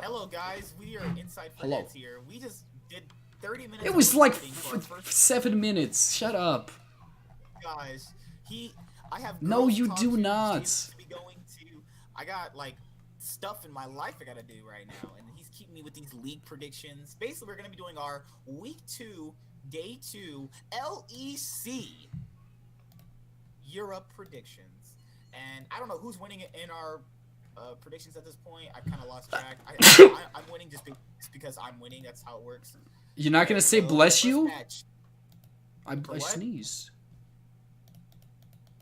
Hello, guys. We are inside Hello. Fnatic here. We just did 30 minutes It of was like recording for our first 7 minutes. Shut up. guys. He, I have No, girls to you talk do to, gyms not. to be going to. I got like stuff in my life I gotta do right now, and he's keeping me with these league predictions. Basically, we're gonna be doing our week 2, day 2 LEC Europe predictions. And I don't know who's winning in our predictions at this point. I've kind of lost track. I'm winning just because I'm winning. That's how it works. You're not gonna Okay, say so bless first you? match for I what? sneezed.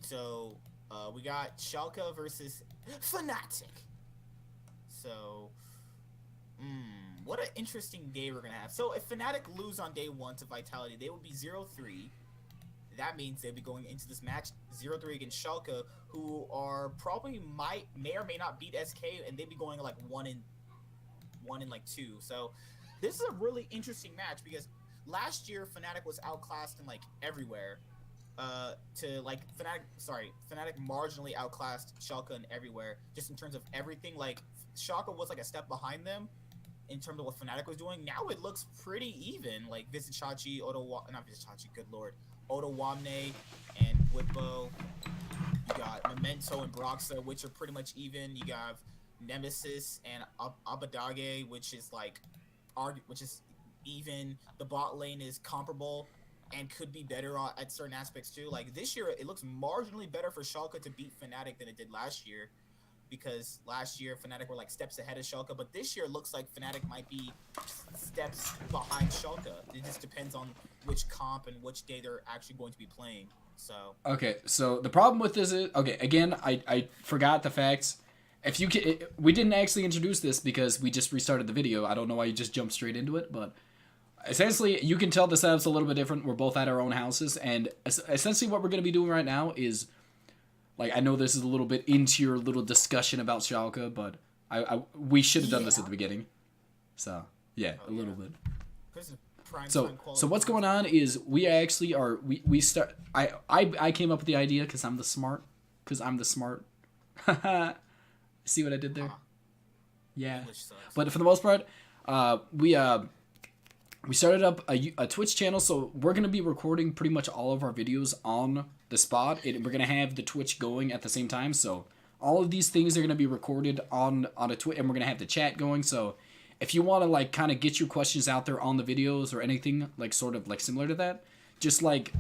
So we got Schalke versus Fnatic. So, what an interesting day we're gonna have. So if Fnatic lose on day 1 to Vitality, they would be 0-3. That means they'll be going into this match 0-3 against Schalke, who are probably may or may not beat SK, and they'd be going like 1-1 like 2. So this is a really interesting match because last year Fnatic was outclassed in like everywhere. To like Fnatic marginally outclassed Schalke in everywhere, just in terms of everything. Like Schalke was like a step behind them in terms of what Fnatic was doing. Now it looks pretty even. Like Vizicachi, not Vizicachi, good lord, Wamne and Woodbow. You got Memento and Broxa, which are pretty much even. You have Nemesis and Abadage, which is even. The bot lane is comparable and could be better at certain aspects too. Like this year, it looks marginally better for Schalke to beat Fnatic than it did last year, because last year Fnatic were like steps ahead of Schalke, but this year it looks like Fnatic might be steps behind Schalke. It just depends on which comp and which day they're actually going to be playing. So Okay, so the problem with this is again, I forgot the facts. If you can, we didn't actually introduce this because we just restarted the video. I don't know why you just jumped straight into it, but essentially you can tell the setup's a little bit different. We're both at our own houses, and essentially what we're going to be doing right now is, like, I know this is a little bit into your little discussion about Schalke, but we should have done this at the beginning. So yeah, a little bit. So what's going on is we actually are we start. I came up with the idea because I'm the smart. See what I did there? Yeah. But for the most part, we started up a Twitch channel, so we're gonna be recording pretty much all of our videos on the spot. We're gonna have the Twitch going at the same time, so all of these things are gonna be recorded on a Twitch, and we're gonna have the chat going. So if you want to like kind of get your questions out there on the videos or anything like sort of like similar to that, just like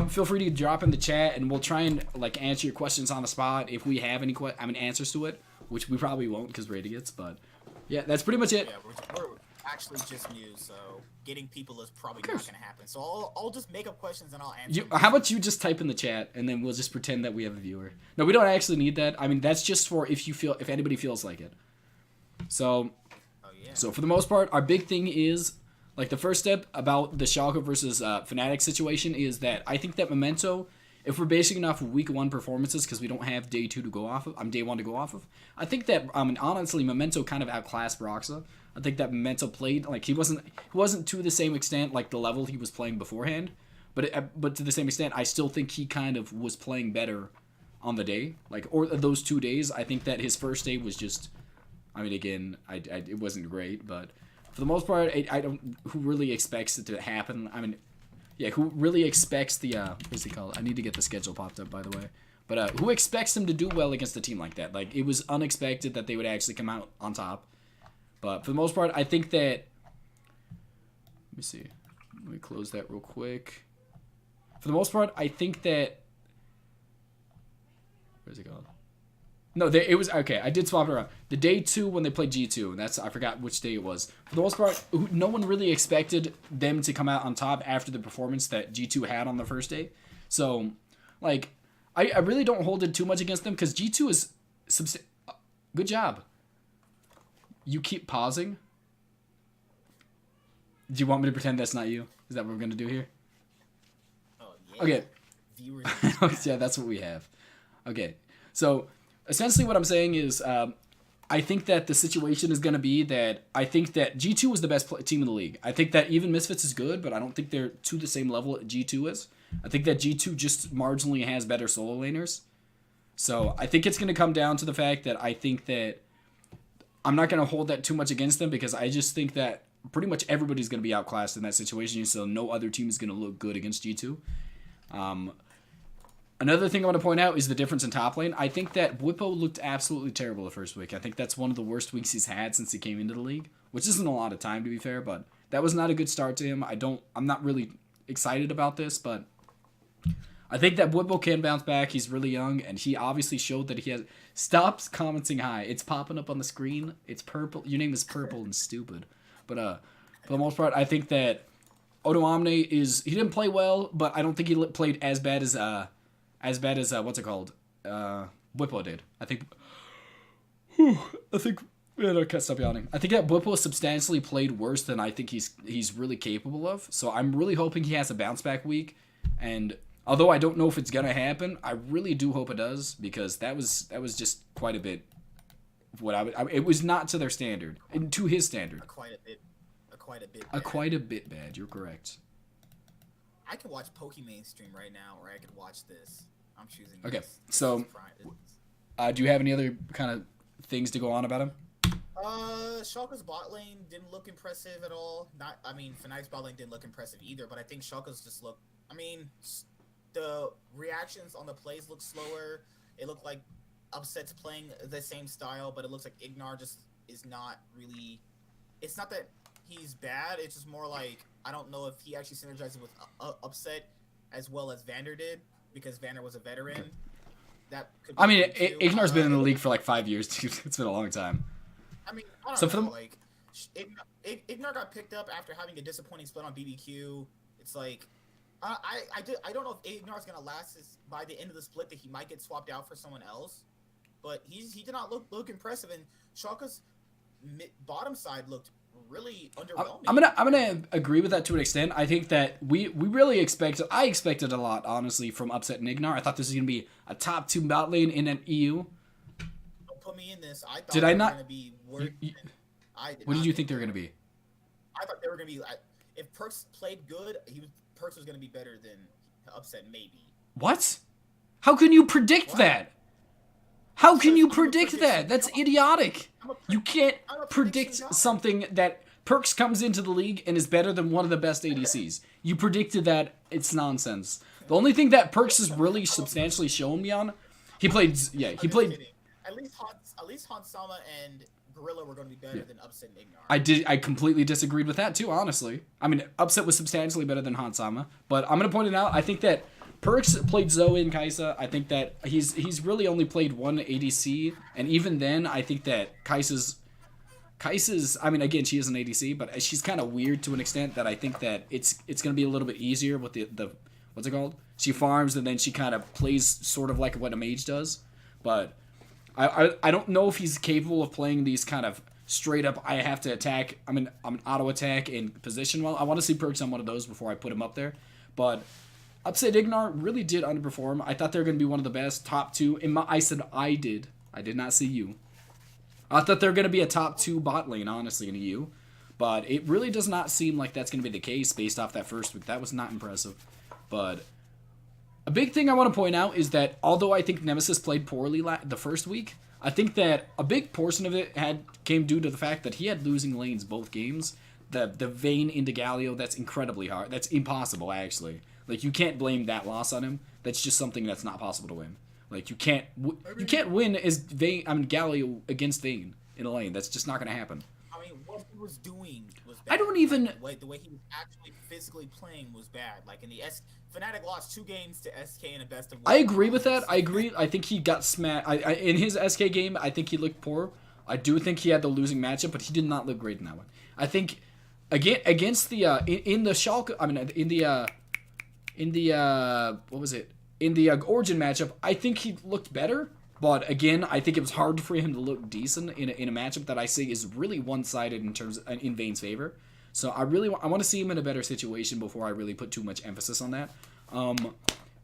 feel free to drop in the chat, and we'll try and like answer your questions on the spot if we have any answers to it, which we probably won't because we're idiots. But yeah, that's pretty much it. Yeah, we're actually just new, so getting people is probably not going to happen. So I'll just make up questions and I'll answer. How about you just type in the chat and then we'll just pretend that we have a viewer. No, we don't actually need that. I mean, that's just for if anybody feels like it. So, so for the most part, our big thing is, like, the first step about the Schalke versus Fnatic situation is that I think that Memento, if we're basing it off of week 1 performances, because we don't have day 2 to go off of, day 1 to go off of, I think that honestly Memento kind of outclassed Broxa. I think that Memento played like he wasn't to the same extent like the level he was playing beforehand, but to the same extent I still think he kind of was playing better on the day, like, or those 2 days. I think that his first day was just, I mean, again, it wasn't great, but for the most part, I don't. Who really expects it to happen? I mean, yeah, who really expects the what's he called? I need to get the schedule popped up, by the way. But who expects him to do well against a team like that? Like, it was unexpected that they would actually come out on top. But for the most part, I think that. Let me see. Let me close that real quick. For the most part, I think that. Where's it going? No, it was okay. I did swap it around. The day 2 when they played G2, and I forgot which day it was. For the most part, no one really expected them to come out on top after the performance that G2 had on the first day. So, like, I really don't hold it too much against them because G2 is good job. You keep pausing. Do you want me to pretend that's not you? Is that what we're gonna do here? Oh yeah. Okay. Viewers. Yeah, that's what we have. Okay, so essentially what I'm saying is I think that the situation is going to be that I think that G2 is the best team in the league. I think that even Misfits is good, but I don't think they're to the same level that G2 is. I think that G2 just marginally has better solo laners. So I think it's going to come down to the fact that I think that I'm not going to hold that too much against them because I just think that pretty much everybody's going to be outclassed in that situation, so no other team is going to look good against G2. Another thing I want to point out is the difference in top lane. I think that Whippo looked absolutely terrible the first week. I think that's one of the worst weeks he's had since he came into the league, which isn't a lot of time to be fair, but that was not a good start to him. I'm not really excited about this, but I think that Whippo can bounce back. He's really young, and he obviously showed that he has... Stop commenting hi. It's popping up on the screen. It's purple. Your name is purple and stupid. But for the most part, I think that Odoamne is... He didn't play well, but I don't think he played as bad as what's it called? Whippo did. I think... Yeah, no, can't stop yawning. I think that Whippo substantially played worse than I think he's really capable of. So I'm really hoping he has a bounce back week. And although I don't know if it's gonna happen, I really do hope it does because that was just quite a bit. It was not to their standard, and to his standard. Quite a bit bad. Quite a bit bad. You're correct. I can watch Pokemon stream right now, or I could watch this. I'm choosing. Okay, this. so do you have any other kind of things to go on about him? Schalke's bot lane didn't look impressive at all. Fnatic's bot lane didn't look impressive either, but I think Schalke's just looked... the reactions on the plays look slower. It looked like Upset's playing the same style, but it looks like Ignar just is not really... It's not that he's bad, it's just more like, I don't know if he actually synergizes with Upset as well as Vander did, because Vander was a veteran. That could be Ignar's been in the league for like 5 years, dude. It's been a long time. I don't know, like, Ignar got picked up after having a disappointing split on BBQ. It's like, I don't know if Ignar's gonna last by the end of the split, that he might get swapped out for someone else. But he did not look impressive, and Schalke's bottom side looked really underwhelming. I'm gonna agree with that to an extent. I think that we really expected... I expected a lot, honestly, from Upset and Ignar. I thought this was gonna be a top 2 bot lane in an EU. Don't put me in this. I thought did they I were not? Gonna be worse What did you think they were gonna be? I thought they were gonna be... if Perks played good, Perks was gonna be better than Upset, maybe. What? How can you predict that? How can you predict that? That's idiotic. You can't predict something that Perks comes into the league and is better than one of the best ADCs. You predicted that. It's nonsense. The only thing that Perks has really substantially shown me on, he played. At least Hansama and Gorilla were going to be better than Upset and Ignar. I completely disagreed with that too, honestly. I mean, Upset was substantially better than Hansama, but I'm going to point it out. I think that Perks played Zoe and Kai'Sa. I think that he's really only played one ADC, and even then, I think that Kai'Sa's... I mean, again, she is an ADC, but she's kind of weird to an extent that I think that it's going to be a little bit easier with the what's it called? She farms, and then she kind of plays sort of like what a mage does, but I don't know if he's capable of playing these kind of straight up, I have to attack, I'm an auto attack and position well. I want to see Perks on one of those before I put him up there, but... Upset Ignar really did underperform. I thought they were going to be one of the best, top 2. I said I did. I did not see you. I thought they were going to be a top 2 bot lane, honestly, in EU. But it really does not seem like that's going to be the case based off that first week. That was not impressive. But a big thing I want to point out is that although I think Nemesis played poorly the first week, I think that a big portion of it came due to the fact that he had losing lanes both games. The Vayne into Galio, that's incredibly hard. That's impossible, actually. Like, you can't blame that loss on him. That's just something that's not possible to win. Like, you can't win as Galio against Vayne in a lane. That's just not going to happen. I mean, what he was doing was bad. I don't even... The way he was actually physically playing was bad. Like, in the Fnatic lost 2 games to SK in a best of 1. I agree with that. I agree. I think he got smashed. In his SK game, I think he looked poor. I do think he had the losing matchup, but he did not look great in that one. I think, again, against the... in the Schalke... I mean, in the Origen matchup, I think he looked better, but again, I think it was hard for him to look decent in a matchup that I say is really one-sided in Vayne's favor. So I want to see him in a better situation before I really put too much emphasis on that.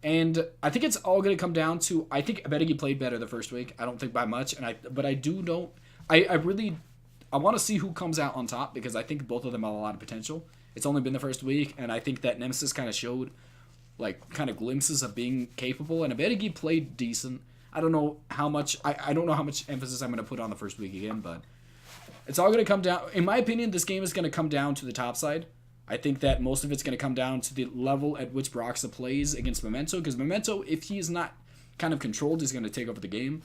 And I think it's all going to come down to, I think Abedigi played better the first week. I don't think by much, but I do know, I want to see who comes out on top because I think both of them have a lot of potential. It's only been the first week, and I think that Nemesis kind of showed like kind of glimpses of being capable, and Abedigi played decent. I don't know how much I don't know how much emphasis I'm going to put on the first week again, but It's all going to come down. In my opinion, this game is going to come down to the top side. I think that most of it's going to come down to the level at which Broxa plays against Memento, because Memento, if he is not kind of controlled, is going to take over the game.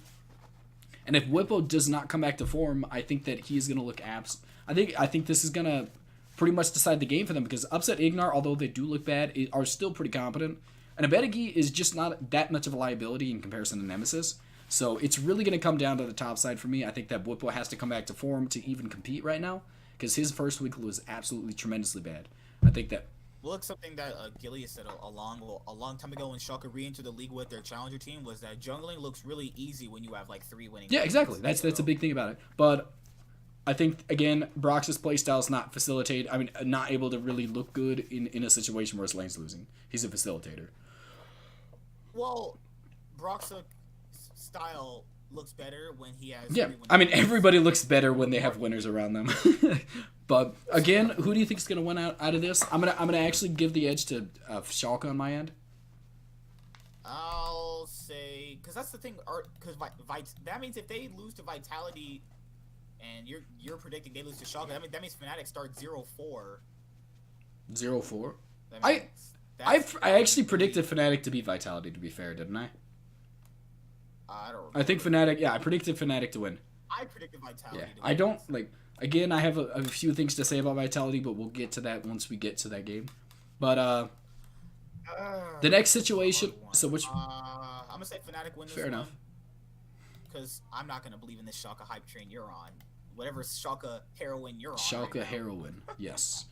And if Whippo does not come back to form, I think that he's going to look abs. I think this is going to pretty much decide the game for them, because Upset Ignar, although they do look bad, are still pretty competent. And Abedigi is just not that much of a liability in comparison to Nemesis. So it's really going to come down to the top side for me. I think that Whippo has to come back to form to even compete right now, because his first week was absolutely tremendously bad. I think that... Well, look, something that Gilead said a long time ago when Schalke re-entered the league with their challenger team was that jungling looks really easy when you have like 3 winning Yeah, games. exactly. That's a big thing about it. But I think, again, Brox's playstyle is not able to really look good in a situation where his lane's losing. He's a facilitator. Well, Brox's style looks better when he has... Yeah, I mean, everybody looks better when they have winners around them. But, again, who do you think is going to win out of this? I'm gonna actually give the edge to Schalke on my end. I'll say... Because that's the thing, because that means if they lose to Vitality... And you're predicting they lose to Schalke. That means Fnatic start 0-4. 0-4? I actually predicted Fnatic to beat Vitality, to be fair, didn't I? I don't remember. I think Fnatic... Yeah, I predicted Fnatic to win. I predicted Vitality to win. I don't... Again, I have a few things to say about Vitality, but we'll get to that once we get to that game. But, the next situation... So which... I'm going to say Fnatic win this Fair enough. Because I'm not going to believe in this Schalke hype train you're on. Whatever Schalke heroine you're on. Schalke right heroine, yes.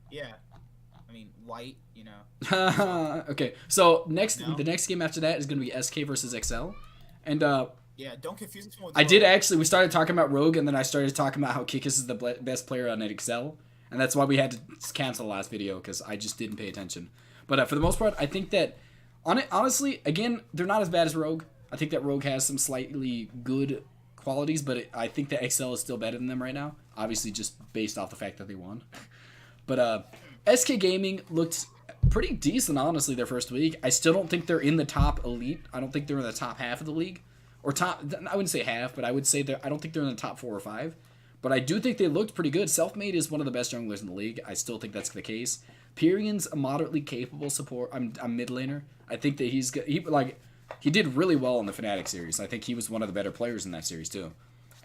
Yeah. I mean, white, you know. Okay, so the next game after that is going to be SK versus XL. And, yeah, don't confuse it with we started talking about Rogue, and then I started talking about how Kikis is the best player on XL. And that's why we had to cancel the last video, because I just didn't pay attention. But for the most part, I think that, honestly, again, they're not as bad as Rogue. I think that Rogue has some slightly good qualities, but I think that XL is still better than them right now. Obviously, just based off the fact that they won. But SK Gaming looked pretty decent, honestly, their first week. I still don't think they're in the top elite. I don't think they're in the top half of the league. Or top, I wouldn't say half, but I would say I don't think they're in the top 4 or 5. But I do think they looked pretty good. Selfmade is one of the best junglers in the league. I still think that's the case. Pyrian's a moderately capable support. I'm mid laner. I think that he did really well in the Fnatic series. I think he was one of the better players in that series too.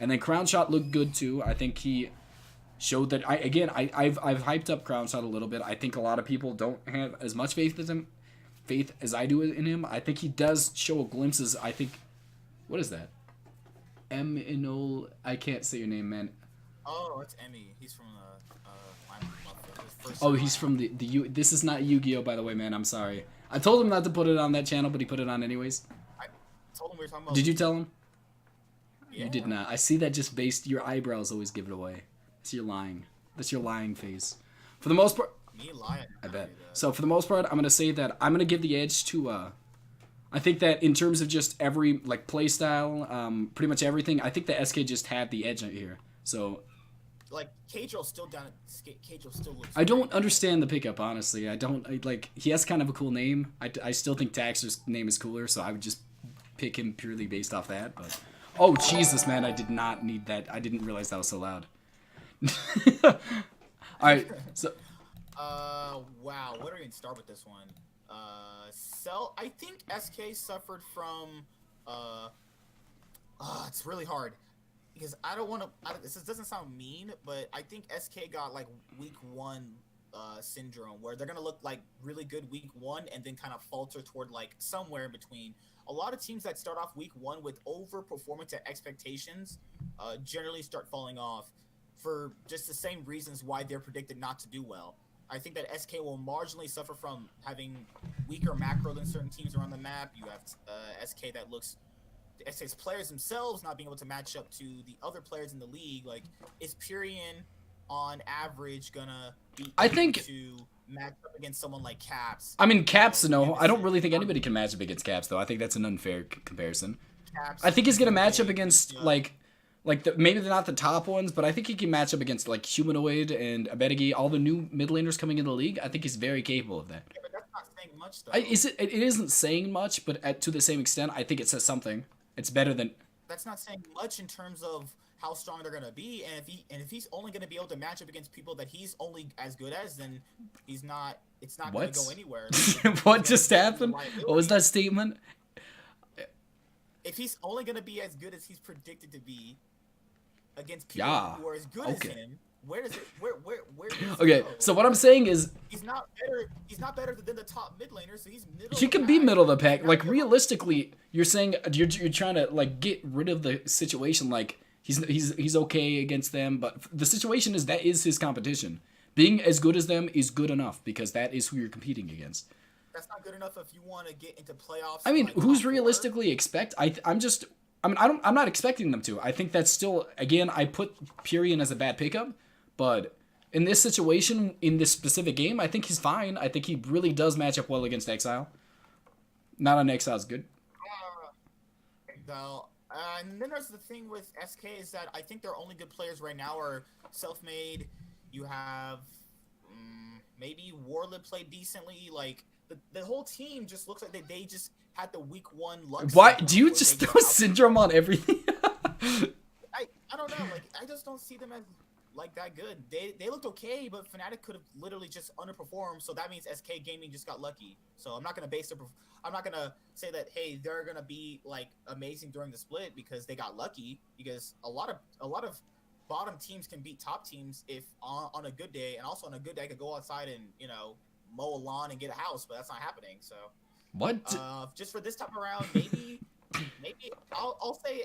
And then Crownshot looked good too. I think he showed that. I've hyped up Crownshot a little bit. I think a lot of people don't have as much faith as I do in him. I think he does show glimpses. I think, what is that? I can't say your name, man. Oh, it's Emmy. He's from he's from the this is not Yu-Gi-Oh, by the way, man. I'm sorry. I told him not to put it on that channel, but he put it on anyways. I told him we were talking about... Did you tell him? Yeah. You did not. I see that just based... Your eyebrows always give it away. That's your lying. That's your lying face. For the most part... Me lying? I bet. So for the most part, I'm going to say that I'm going to give the edge to... I think that in terms of just every play style, pretty much everything, I think the SK just had the edge here. So... Kadro still down. Kadro still looks... I don't understand the pickup, honestly. He has kind of a cool name. I still think Taxer's name is cooler, so I would just pick him purely based off that. But oh, Jesus, man, I did not need that. I didn't realize that was so loud. All right, so... wow, where do we even start with this one? I think SK suffered from, it's really hard. Because I don't want to... This doesn't sound mean, but I think SK got, week 1 syndrome, where they're going to look, really good week 1 and then kind of falter toward, somewhere in between. A lot of teams that start off week 1 with overperforming to expectations generally start falling off for just the same reasons why they're predicted not to do well. I think that SK will marginally suffer from having weaker macro than certain teams around the map. You have SK that looks... SK's players themselves not being able to match up to the other players in the league. Is Pyrian on average gonna be able to match up against someone like Caps? I mean, Caps, no. I don't really think anybody can match up against Caps, though. I think that's an unfair comparison. Caps, I think he's gonna match up against maybe they're not the top ones, but I think he can match up against Humanoid and Abedigi, all the new mid laners coming in the league. I think he's very capable of that. Yeah, but that's not saying much, though. It isn't saying much, but to the same extent, I think it says something. It's better than... That's not saying much in terms of how strong they're gonna be, and if he's only gonna be able to match up against people that he's only as good as, then he's not. It's not gonna go anywhere. Like, What just happened? What was that statement? If he's only gonna be as good as he's predicted to be against people who are as good as him, where does it? Where does it go? So what I'm saying is he's not better. He's not better than the top mid laner, so he's middle. He can be middle of the pack. Like realistically, you're saying you're trying to like get rid of the situation. Like he's okay against them, but the situation is that is his competition. Being as good as them is good enough because that is who you're competing against. That's not good enough if you want to get into playoffs. I mean, like, who's realistically expect? I'm not expecting them to. I think that's still, again, I put Purion as a bad pickup, but in this situation, in this specific game, I think he's fine. I think he really does match up well against Exile. Not on Exile's good. And then there's the thing with SK is that I think their only good players right now are Selfmade. You have maybe Warlib played decently. Like the whole team just looks like they just had the week 1 luck. Why do you just throw Syndrome on everything? I don't know. Like I just don't see them as like that good. They looked okay, but Fnatic could have literally just underperformed. So that means SK Gaming just got lucky. So I'm not gonna I'm not gonna say that hey they're gonna be like amazing during the split because they got lucky. Because a lot of bottom teams can beat top teams if on a good day, and also on a good day I could go outside and mow a lawn and get a house, but that's not happening. So what? Just for this time around, maybe I'll say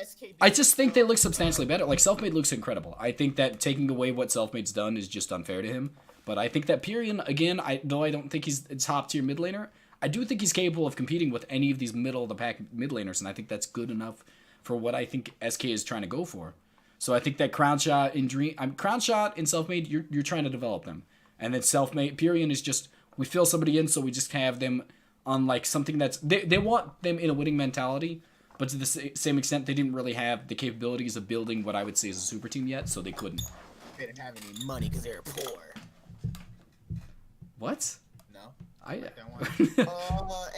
SK. I just think they look substantially better. Like Selfmade looks incredible. I think that taking away what Selfmade's done is just unfair to him. But I think that Purion, again, though I don't think he's a top tier mid laner, I do think he's capable of competing with any of these middle of the pack mid laners, and I think that's good enough for what I think SK is trying to go for. So I think that Crown Shot and Selfmade, you're trying to develop them. And then Selfmade, Purion is just, we fill somebody in so we just have them on like something that's, they want them in a winning mentality, but to the same extent, they didn't really have the capabilities of building what I would say is a super team yet, so they couldn't. They didn't have any money because they were poor. What? No. I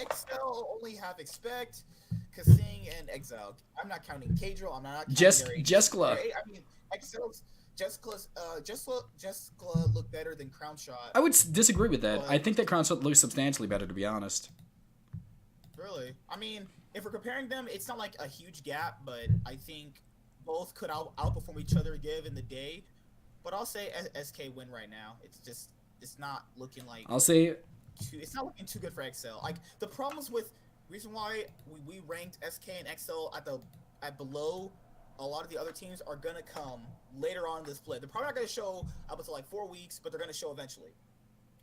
Excel only have Expect, Kasing, and Exile. I'm not counting Kadriel. I'm not counting Jeskla. I mean, Excel's Jeskla look better than Crown Shot. I would disagree with that. I think that Crown Shot looks substantially better, to be honest. Really? I mean, if we're comparing them, it's not like a huge gap, but I think both could outperform each other given the day. But I'll say SK win right now. It's not looking like. I'll say. It's not looking too good for Excel. Like the problems with reason why we ranked SK and Excel at below a lot of the other teams are gonna come later on in the split. They're probably not gonna show up until like 4 weeks, but they're gonna show eventually.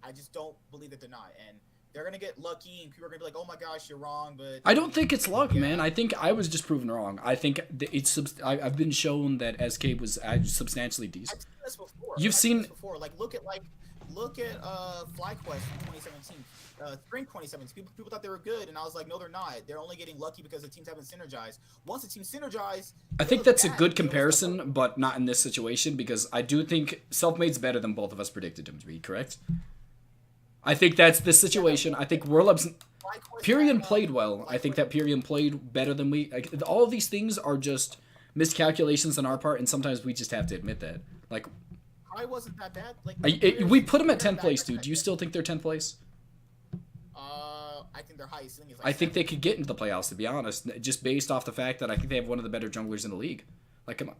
I just don't believe that they're not, and they're gonna get lucky, and people are gonna be like, "Oh my gosh, you're wrong." But I don't think it's luck, man. I think I was just proven wrong. I think I've been shown that SK was substantially decent. I've seen this before. You've seen this before. Look at FlyQuest from 2017. Spring 2017. People thought they were good, and I was like, no, they're not. They're only getting lucky because the teams haven't synergized. Once the teams synergize, I think that's a good comparison, but not in this situation because I do think Selfmade's better than both of us predicted him to be. Correct? I think that's the situation. I think Warlub's Purion played well. I think that Purion played better than we. Like, all of these things are just miscalculations on our part, and sometimes we just have to admit that. Like, I wasn't that bad. Like, we put them at 10th place, dude. Do you still think they're 10th place? I think their highest thing is like I think they could get into the playoffs, to be honest, just based off the fact that I think they have one of the better junglers in the league. Like, come on.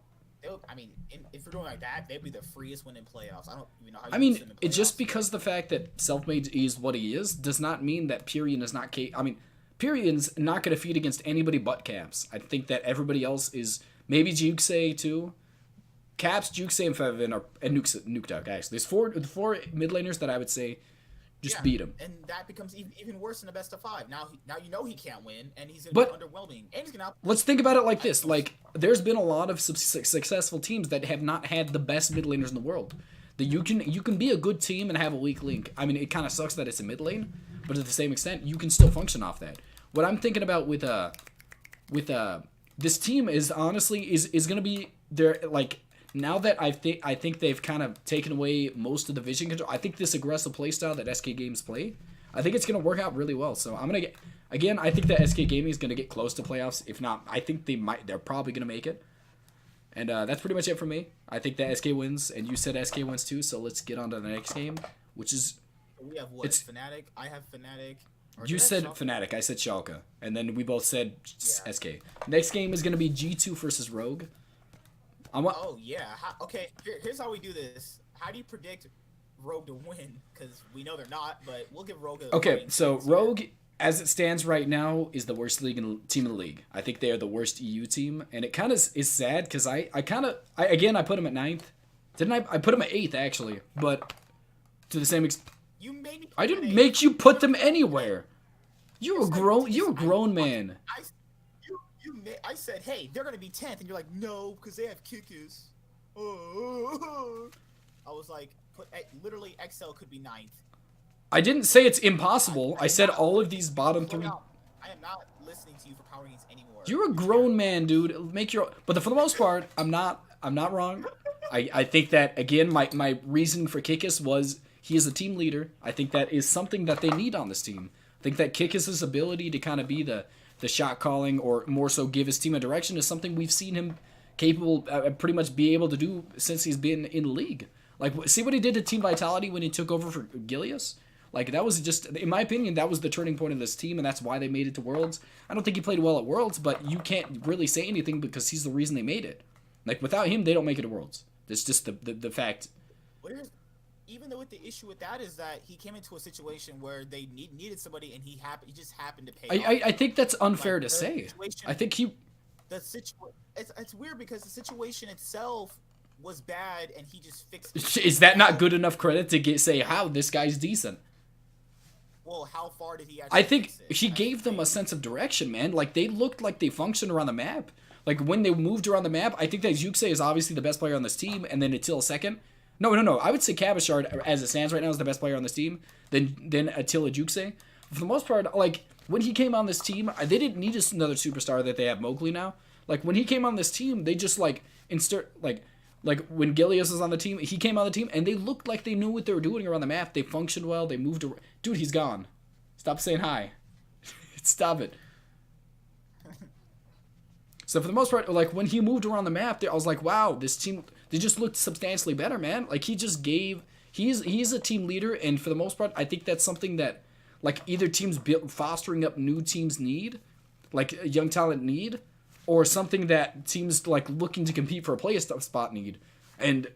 I mean, if we're doing like that, they'd be the freest one in playoffs. I don't even know how. I mean, it's just because the fact that Selfmade is what he is does not mean that Purion is not I mean, Purion's not going to feed against anybody but Caps. I think that everybody else is maybe Jukesay too. Caps, Jukesay, and Fevin and Nukedog. Actually, there's four mid laners that I would say just beat him. And that becomes even worse in the best of 5. Now you know he can't win, and he's gonna be underwhelming. And he's gonna. Let's think about it like this: like there's been a lot of successful teams that have not had the best mid laners in the world. That you can be a good team and have a weak link. I mean, it kind of sucks that it's a mid lane, but to the same extent, you can still function off that. What I'm thinking about with this team is honestly is gonna be their like. Now that I think they've kind of taken away most of the vision control, I think this aggressive playstyle that SK Games play, I think it's going to work out really well. So I'm going to I think that SK Gaming is going to get close to playoffs. If not, I think they're probably going to make it. And that's pretty much it for me. I think that SK wins, and you said SK wins too. So let's get on to the next game, which is. We have what? It's Fnatic. I have Fnatic. You said Fnatic. I said Schalke, and then we both said SK. Next game is gonna be G2 versus Rogue. Oh yeah. Okay. Here's how we do this. How do you predict Rogue to win? Because we know they're not, but we'll give Rogue a Okay, so Rogue, as it stands right now, is the worst team in the league. I think they are the worst EU team, and it kind of is sad because I put them at 9th. Didn't I? I put them at 8th actually, but to the same extent. You made me. I didn't make you put them anywhere. You're a grown man. I said, hey, they're gonna be 10th, and you're like, no, because they have kickers. I was like, literally, XL could be 9th. I didn't say it's impossible. I said all of these bottom 3. I am not listening to you for power games anymore. You're a grown man, dude. But for the most part, I'm not wrong. I think that again, my reason for Kikis was he is a team leader. I think that is something that they need on this team. I think that Kikis' ability to kind of be the shot calling, or more so give his team a direction, is something we've seen him capable, pretty much be able to do since he's been in the league. Like, see what he did to Team Vitality when he took over for Gilius? Like, that was just, in my opinion, that was the turning point of this team, and that's why they made it to Worlds. I don't think he played well at Worlds, but you can't really say anything because he's the reason they made it. Like, without him, they don't make it to Worlds. It's just the fact. Even though the issue with that is that he came into a situation where they needed somebody, and he just happened to pay. I think that's unfair to say. I think it's weird because the situation itself was bad, and he just fixed it. Is that not good enough credit to say how this guy's decent? Well, how far did he actually I think fix it? he gave them a sense of direction, man. Like, they looked like they functioned around the map. Like, when they moved around the map, I think that Yuxei is obviously the best player on this team, and then Attila second. No. I would say Cabashard, as it stands right now, is the best player on this team. Then Attila Yuxei. For the most part, like, when he came on this team, they didn't need another superstar that they have Mowgli now. Like, when he came on this team, they just, like when Gilius was on the team, he came on the team, and they looked like they knew what they were doing around the map. They functioned well. They moved around. Dude, he's gone. Stop saying hi. Stop it. So for the most part, like, when he moved around the map, I was like, wow, this team, they just looked substantially better, man. Like, he's a team leader, and for the most part, I think that's something that, like, either teams fostering up new teams need, like, young talent need, or something that teams, like, looking to compete for a play spot need. And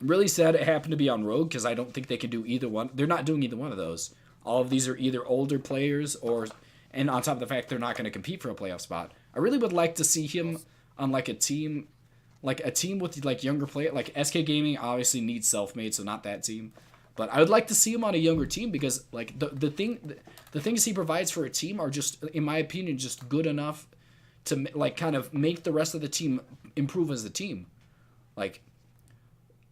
really sad it happened to be on Rogue, because I don't think they can do either one. They're not doing either one of those. All of these are either older players, and on top of the fact they're not going to compete for a playoff spot. I really would like to see him on, like, a team with, like, younger players. Like, SK Gaming obviously needs self-made, so not that team. But I would like to see him on a younger team, because, like, the things he provides for a team are just, in my opinion, just good enough to, like, kind of make the rest of the team improve as a team. Like,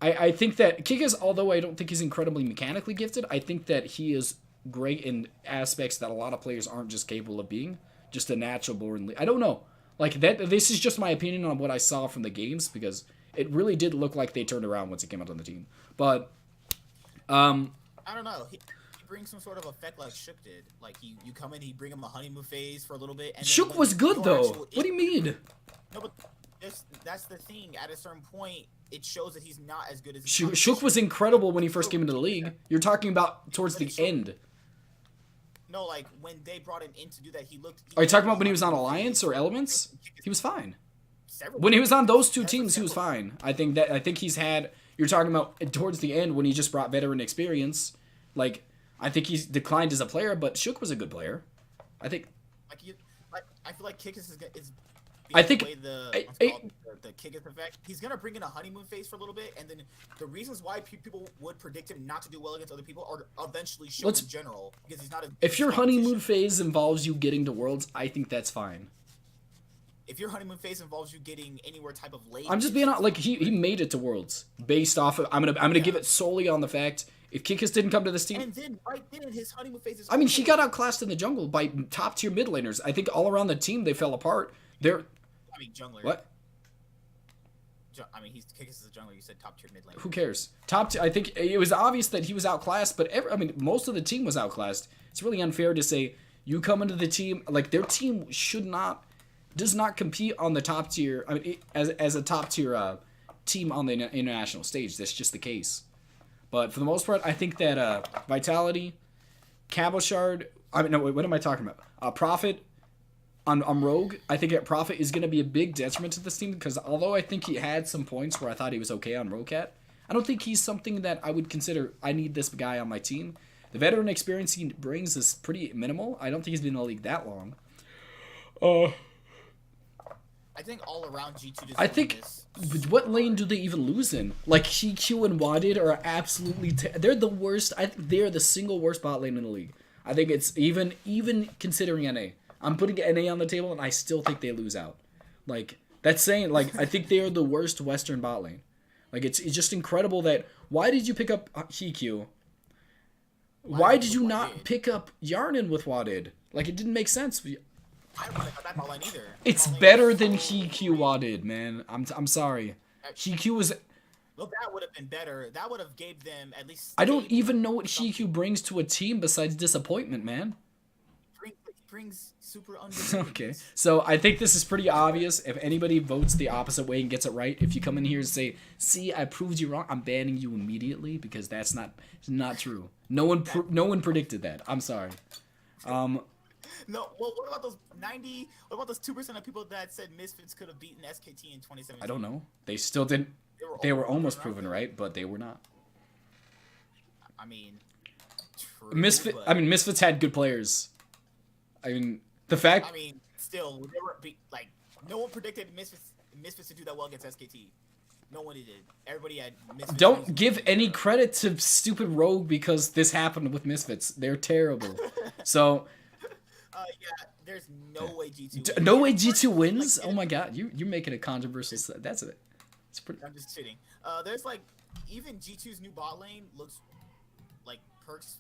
I think that Kikas, although I don't think he's incredibly mechanically gifted, I think that he is great in aspects that a lot of players aren't just capable of being. Just a natural born. I don't know. Like, that. This is just my opinion on what I saw from the games, because it really did look like they turned around once he came out on the team. But I don't know. He brings some sort of effect like Shook did. Like, you come in, he bring him a honeymoon phase for a little bit. And Shook was good though. What do you mean? No, but that's the thing. At a certain point, it shows that he's not as good as. Shook was incredible when he first came into the league. You're talking about towards the end. No, like, when they brought him in to do that, he looked. Are you talking about when he was on Alliance or Elements? He was fine. When he was on those two teams, he was fine. I think he's had. You're talking about towards the end when he just brought veteran experience. Like, I think he's declined as a player, but Shook was a good player. I think. I feel like Kikis is. I think the Kikis effect. He's gonna bring in a honeymoon phase for a little bit, and then the reasons why people would predict him not to do well against other people are eventually shown in general, because he's not. If your honeymoon phase involves you getting to Worlds, I think that's fine. If your honeymoon phase involves you getting anywhere type of late, I'm just being honest. Like, he made it to Worlds based off of. I'm gonna give it solely on the fact if Kikis didn't come to this team. And then right then his honeymoon phase is. I mean, he got outclassed in the jungle by top tier mid laners. I think all around the team they fell apart. I mean, jungler. What? I mean, Kikis is a jungler. You said top tier mid laner. Who cares? I think it was obvious that he was outclassed, but most of the team was outclassed. It's really unfair to say you come into the team, like, their team should not does not compete on the top tier. I mean, as a top tier team on the international stage. That's just the case. But for the most part, I think that Vitality, Cabochard. I mean, no, wait, what am I talking about? Prophet on Rogue. I think that Prophet is going to be a big detriment to this team because although I think he had some points where I thought he was okay on Rocat, I don't think he's something that I would consider. I need this guy on my team. The veteran experience he brings is pretty minimal. I don't think he's been in the league that long. I think all around G2. I think what lane do they even lose in? Like GQ and Wadid are absolutely they're the worst. I think they're the single worst bot lane in the league. I think it's even considering NA. I'm putting NA on the table and I still think they lose out. Like that's saying like I think they are the worst Western bot lane. Like it's just incredible that why did you pick up GQ? Why did you not pick up Yarnan with Wadid? Like it didn't make sense. I don't like that bot lane either. It's better than GQ Wadid, man. I'm sorry. GQ was. Well, that would have been better. That would have gave them at least. I don't even know what GQ brings to a team besides disappointment, man. Brings super underrated. Okay, so I think this is pretty obvious. If anybody votes the opposite way and gets it right, if you come in here and say, "See, I proved you wrong," I'm banning you immediately because that's not true. No one predicted that. I'm sorry. No, well, what about those 90? What about those 2% of people that said Misfits could have beaten SKT in 2017? I don't know. They still didn't. They were almost proven right, but they were not. I mean, true, Misfits had good players. I mean, the fact. I mean, still, they were like no one predicted Misfits to do that well against SKT. No one did. Everybody had Misfits. Don't give any credit to stupid Rogue because this happened with Misfits. They're terrible. So. Yeah, there's no way G2 No way G2 wins? Like, oh my god, you're making a controversial. That's it. It's pretty. I'm just kidding. There's like even G2's new bot lane looks like Perks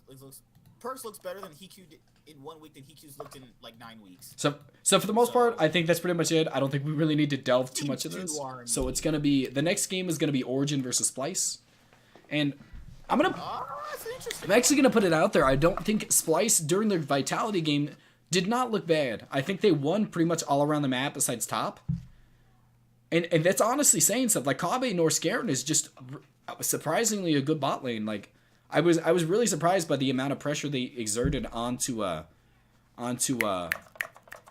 looks better than HQ did in 1 week than HQ's looked in like 9 weeks. So for the most part, I think that's pretty much it. I don't think we really need to delve too much into this. So it's gonna be the next game is gonna be Origen versus Splyce, and I'm actually gonna put it out there. I don't think Splyce during their Vitality game did not look bad. I think they won pretty much all around the map besides top. And that's honestly saying stuff. Like Kabe Norskeren is just surprisingly a good bot lane. Like I was really surprised by the amount of pressure they exerted onto what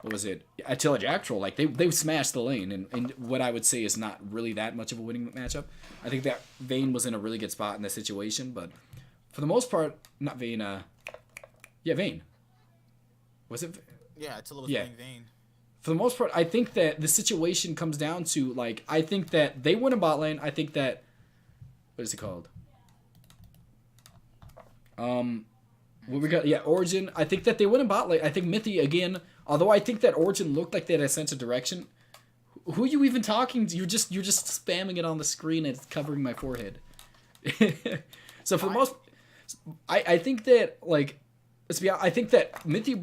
was it? Attila Jacktroll. Like they smashed the lane and what I would say is not really that much of a winning matchup. I think that Vayne was in a really good spot in this situation, but for the most part, not Vayne, Vayne. Was it? Yeah, Attila was playing Vayne. For the most part, I think that the situation comes down to, like, I think that they win a bot lane. I think that, what is it called? What we got? Yeah, Origen. I think that they win a bot lane. I think Mithy, again, although I think that Origen looked like they had a sense of direction. Who are you even talking to? You're just spamming it on the screen and it's covering my forehead. So for the most, I think that, like, let's be honest, I think that Mithy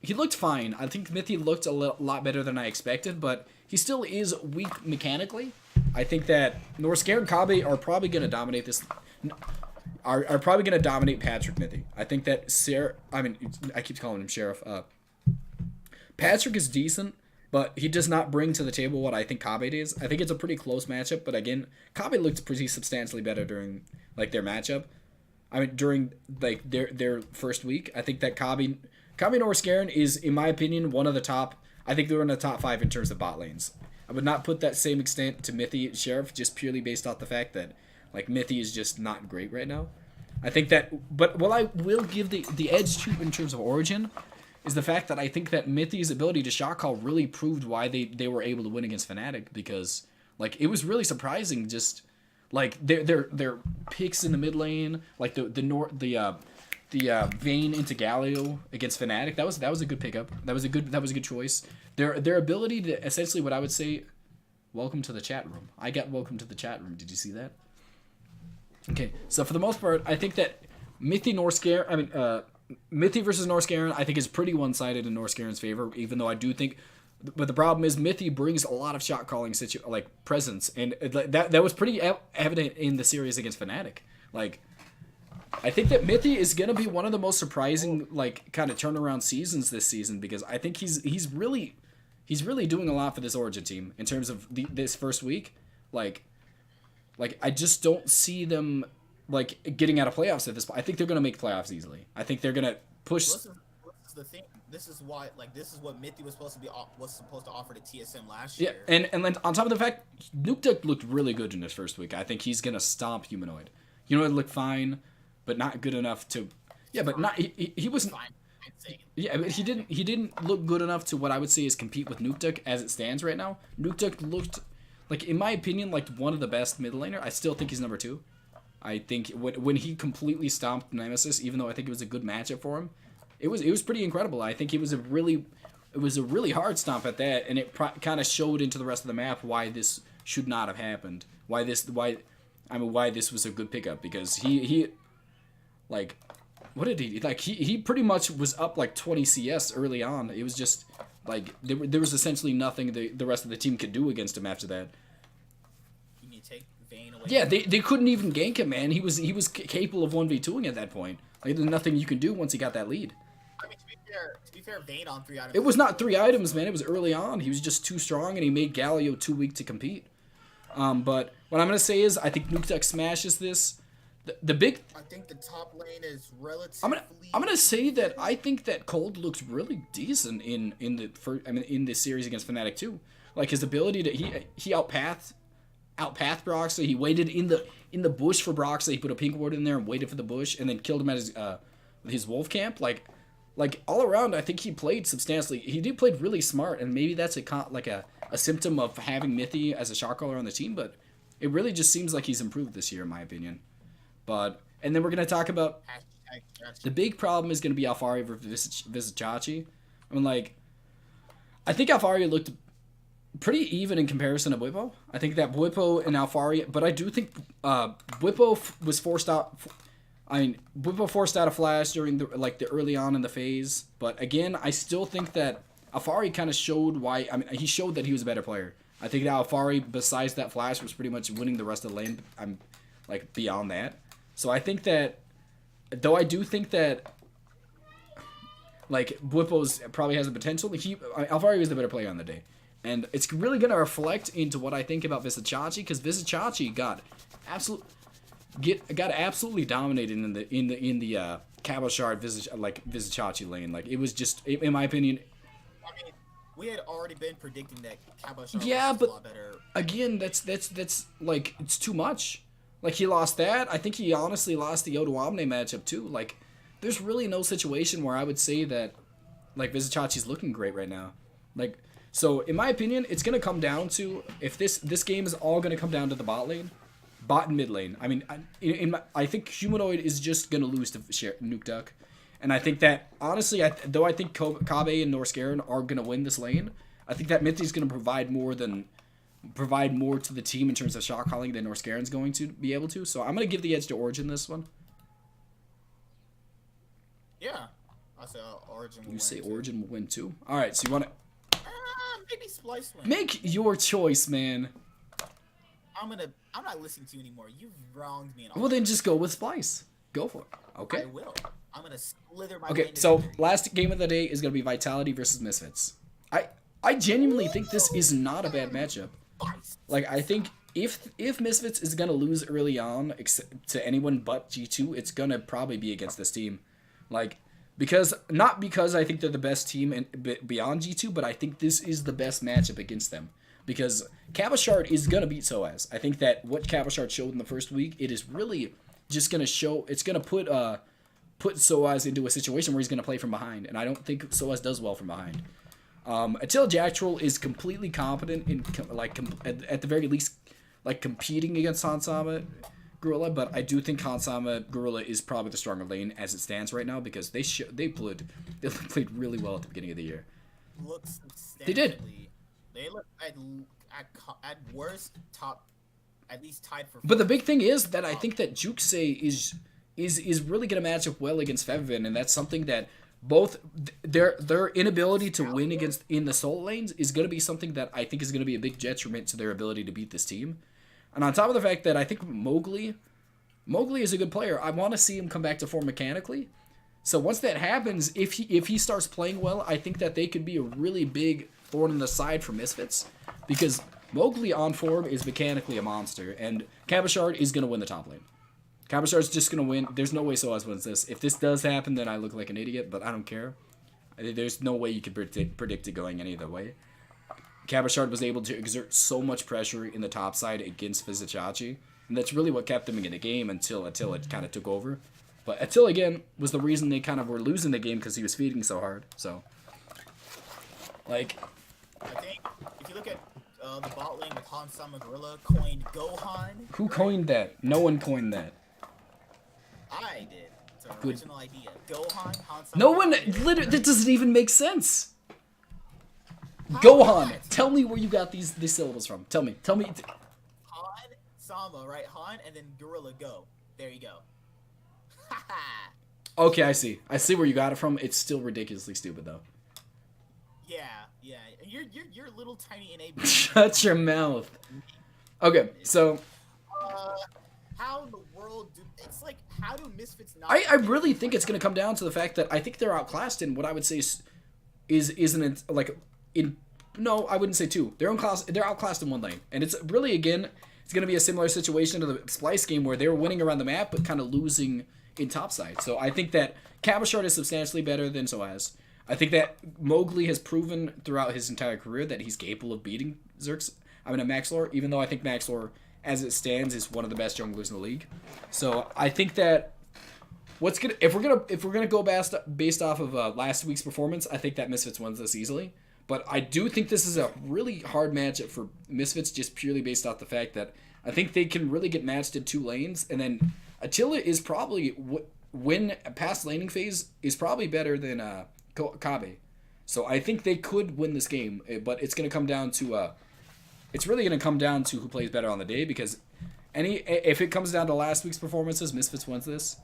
he looked fine. I think Mithy looked a lot better than I expected, but he still is weak mechanically. I think that Norskeren and Kabe are probably going to dominate this, are probably going to dominate Patrick Mithy. I think that I keep calling him Sheriff. Patrick is decent, but he does not bring to the table what I think Kabe is. I think it's a pretty close matchup, but again, Kabe looked pretty substantially better during like their matchup. I mean, during like their first week, I think that Kabe Norskeren is, in my opinion, one of the top. I think they're in the top 5 in terms of bot lanes. I would not put that same extent to Mithy Sheriff, just purely based off the fact that like Mithy is just not great right now. I think that, but what I will give the edge to in terms of Origen is the fact that I think that Mithy's ability to shot call really proved why they were able to win against Fnatic, because like it was really surprising just. Like their picks in the mid lane, like the Vayne into Galio against Fnatic, that was a good pickup. That was a good choice. Their ability to essentially what I would say, welcome to the chat room. I got welcome to the chat room. Did you see that? Okay, so for the most part, I think that Mithy versus Norskeren, I think is pretty one-sided in Norskeren's favor. Even though I do think. But the problem is Mithy brings a lot of shot calling presence, and that was pretty evident in the series against Fnatic. Like, I think that Mithy is gonna be one of the most surprising like kind of turnaround seasons this season, because I think he's he's really doing a lot for this Origen team in terms of this first week. Like I just don't see them like getting out of playoffs at this point. I think they're gonna make playoffs easily. I think they're gonna push. This is the thing. This is why, like, this is what Mithy was supposed to offer to TSM last year. Yeah, and then on top of the fact, Nuke Duck looked really good in his first week. I think he's gonna stomp Humanoid. Humanoid looked fine, but not good enough to. Yeah, but not he wasn't. Fine. Yeah, but he didn't look good enough to what I would say is compete with Nuke Duck as it stands right now. Nuke Duck looked like, in my opinion, like one of the best mid laner. I still think he's number 2. I think when he completely stomped Nemesis, even though I think it was a good matchup for him, it was pretty incredible. I think it was a really hard stomp at that, and it kind of showed into the rest of the map why this should not have happened. Why this was a good pickup, because he like, what did he like? He pretty much was up like 20 CS early on. It was just like there was essentially nothing the rest of the team could do against him after that. You need to take Vayne away. Yeah, they couldn't even gank him, man. He was capable of 1v2ing at that point. Like, there's nothing you can do once he got that lead. I mean, to be fair, Vayne on 3 items. It was not 3 items, man. It was early on. He was just too strong, and he made Galio too weak to compete. But what I'm gonna say is, I think Nuke Duck smashes this. The big. I think the top lane is relatively. I'm gonna say that I think that Cold looks really decent in this series against Fnatic too. Like, his ability to he outpathed Broxley. He waited in the bush for Broxley. He put a pink ward in there and waited for the bush, and then killed him at his wolf camp. Like all around, I think he played substantially. He played really smart, and maybe that's a symptom of having Mithy as a shot caller on the team. But it really just seems like he's improved this year, in my opinion. And then we're gonna talk about the big problem is gonna be Alfari versus Vizicachi. I mean, like, I think Alfari looked pretty even in comparison to Bwipo. I think that Bwipo and Alfari, but I do think Bwipo was forced out. I mean, Bwipo forced out a flash during the early on in the phase. But again, I still think that Alfari kind of showed why. I mean, he showed that he was a better player. I think that Alfari, besides that flash, was pretty much winning the rest of the lane. I'm like beyond that. So I think that, though I do think that, like, Bwipo's probably has the potential. Alfari was the better player on the day, and it's really gonna reflect into what I think about Vizicachi, because Vizicachi got absolutely dominated in the Cabochard Vizicachi lane. Like, it was just, in my opinion. I mean, we had already been predicting that Cabochard was a lot better. Again, that's like, it's too much. Like, he lost that. I think he honestly lost the Odoamne matchup too. Like, there's really no situation where I would say that, like, Vizicachi's looking great right now. Like, so in my opinion, it's gonna come down to, if this game is all gonna come down to the bot and mid lane. I mean, I think Humanoid is just gonna lose to Nuke Duck, and I think that honestly, though I think Kabe and Norskaren are gonna win this lane, I think that Mithy's gonna provide more to the team in terms of shot calling than Norskaren's going to be able to. So I'm going to give the edge to Origen this one. Yeah. I say Origen will win. You say Origen will win too? All right, so you want to... maybe Splyce win. Make your choice, man. I'm not listening to you anymore. You've wronged me. Well, then just go with Splyce. Go for it. Okay. I will. I'm going to slither my Okay, so last game of the day is going to be Vitality versus Misfits. I genuinely think this is not a bad matchup. Like, I think if Misfits is going to lose early on to anyone but G2, it's going to probably be against this team. Like, not because I think they're the best team beyond G2, but I think this is the best matchup against them. Because Cabochard is going to beat Soaz. I think that what Cabochard showed in the first week, it is really just going to show, it's going to put Soaz into a situation where he's going to play from behind. And I don't think Soaz does well from behind. Until Jacktroll is completely competent in, at the very least, like, competing against Hansama Gorilla, but I do think Hansama Gorilla is probably the stronger lane as it stands right now, because they played really well at the beginning of the year. They did. They look at worst top, at least tied for. But the big thing is that I think that Jukse is really going to match up well against Fevin, and that's something that both their inability to win against in the solo lanes is going to be something that I think is going to be a big detriment to their ability to beat this team. And on top of the fact that I think Mowgli is a good player, I want to see him come back to form mechanically. So once that happens, if he starts playing well, I think that they could be a really big thorn in the side for Misfits, because Mowgli on form is mechanically a monster, and Cabochard is going to win the top lane. Cabochard's just going to win. There's no way Soaz wins this. If this does happen, then I look like an idiot, but I don't care. There's no way you could predict it going any other way. Cabochard was able to exert so much pressure in the top side against Vizicachi, and that's really what kept him in the game until Attila kind of took over. But Attila, again, was the reason they kind of were losing the game because he was feeding so hard. So, like, I think if you look at the bot lane with Han Sama Gorilla coined Gohan. Who coined that? No one coined that. I did. It's an original idea. Gohan, Han Sama. No one. Literally, that doesn't even make sense. Gohan. Tell me where you got these syllables from. Tell me. Han Sama, right? Han and then Gorilla Go. There you go. Okay, I see. I see where you got it from. It's still ridiculously stupid though. Yeah. You're a little tiny enabler. Shut your mouth. Okay, so. How in the world do it's like? How do Misfits not? I really think it's going to come down to the fact that I think they're outclassed in what I would say isn't like in. No, I wouldn't say two. They're outclassed in one lane, and it's really again. It's going to be a similar situation to the Splyce game where they were winning around the map but kind of losing in topside. So I think that Cabochard is substantially better than Soaz. I think that Mowgli has proven throughout his entire career that he's capable of beating Maxlore, even though I think Maxlore, as it stands, is one of the best junglers in the league. So I think that if we're gonna go based off of last week's performance, I think that Misfits wins this easily. But I do think this is a really hard matchup for Misfits, just purely based off the fact that I think they can really get matched in two lanes, and then Attila is probably win past laning phase is probably better than Kabe. So I think they could win this game, but it's gonna come down to it's really gonna come down to who plays better on the day, because if it comes down to last week's performances, Misfits wins this.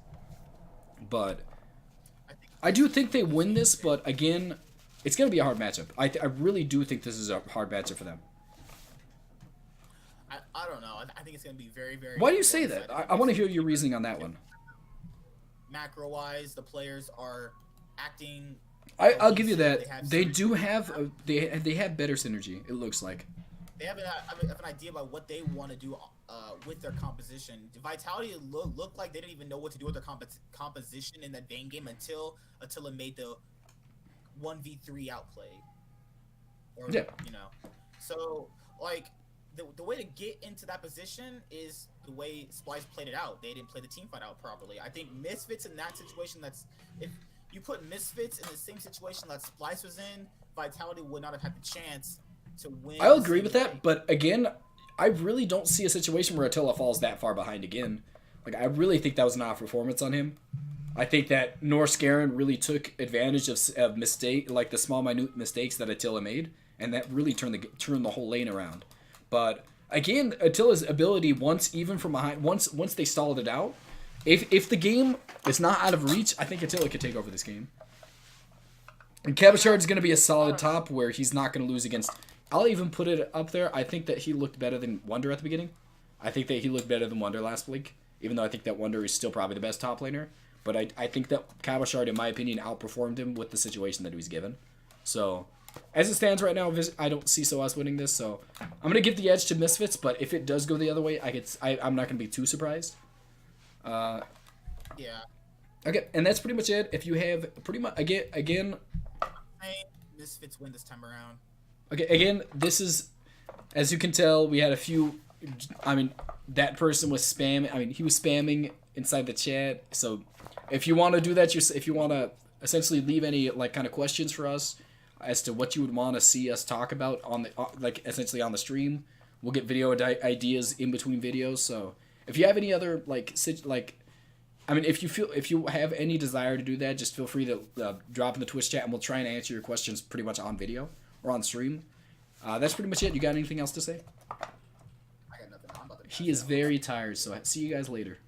But I do think they win this, but again, it's going to be a hard matchup. I really do think this is a hard matchup for them. I don't know. I think it's going to be very, very... Why do you say that? I want to hear your reasoning on that one. Macro-wise, the players are acting... I'll give you that. They do have... They have better synergy, it looks like. They have an idea about what they want to do with their composition. Vitality looked like they didn't even know what to do with their composition in that Vayne game until it made the 1v3 outplay. Or, yeah. You know. So, like, the way to get into that position is the way Splyce played it out. They didn't play the team fight out properly. I think Misfits in that situation, if you put Misfits in the same situation that Splyce was in, Vitality would not have had the chance to win. I'll agree with that, but again, I really don't see a situation where Attila falls that far behind again. Like, I really think that was an off performance on him. I think that Norse Garen really took advantage of mistake, like the small minute mistakes that Attila made, and that really turned the whole lane around. But again, Attila's ability once they stalled it out, if the game is not out of reach, I think Attila could take over this game. And Cabochard's going to be a solid top where he's not going to lose against. I'll even put it up there. I think that he looked better than Wonder at the beginning. I think that he looked better than Wonder last week, even though I think that Wonder is still probably the best top laner. But I think that Cabochard, in my opinion, outperformed him with the situation that he was given. So, as it stands right now, I don't see Soaz winning this. So, I'm going to give the edge to Misfits, but if it does go the other way, I'm not going to be too surprised. Yeah. Okay, and that's pretty much it. If you have pretty much, again... Misfits win this time around. Okay, again, this is, as you can tell, we had a few, that person was spamming, he was spamming inside the chat, so if you want to do that, if you want to essentially leave any, kind of questions for us as to what you would want to see us talk about on the, essentially on the stream, we'll get video ideas in between videos, so if you have any other, if you have any desire to do that, just feel free to drop in the Twitch chat, and we'll try and answer your questions pretty much on video or on stream. That's pretty much it. You got anything else to say? I got nothing. I'm about to he is very tired, so see you guys later.